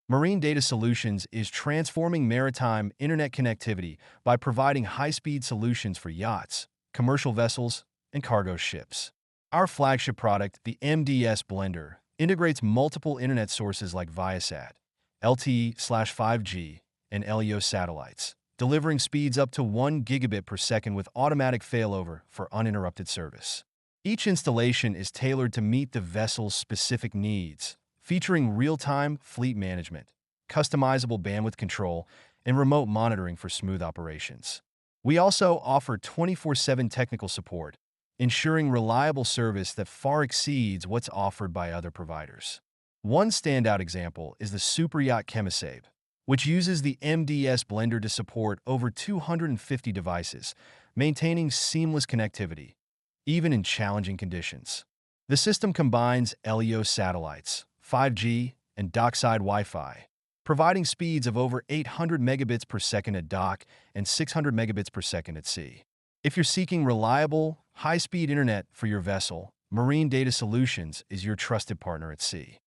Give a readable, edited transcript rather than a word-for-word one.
Marine Data Solutions is transforming maritime internet connectivity by providing high-speed solutions for yachts, commercial vessels, and cargo ships. Our flagship product, the MDS Blender, integrates multiple internet sources like Viasat, LTE/5G, and LEO satellites, delivering speeds up to 1 gigabit per second with automatic failover for uninterrupted service. Each installation is tailored to meet the vessel's specific needs, featuring real-time fleet management, customizable bandwidth control, and remote monitoring for smooth operations. We also offer 24/7 technical support, ensuring reliable service that far exceeds what's offered by other providers. One standout example is the Superyacht Chemisabe, which uses the MDS Blender to support over 250 devices, maintaining seamless connectivity, even in challenging conditions. The system combines LEO satellites, 5G, and dockside Wi-Fi, providing speeds of over 800 megabits per second at dock and 600 megabits per second at sea. If you're seeking reliable, high-speed internet for your vessel, Marine Data Solutions is your trusted partner at sea.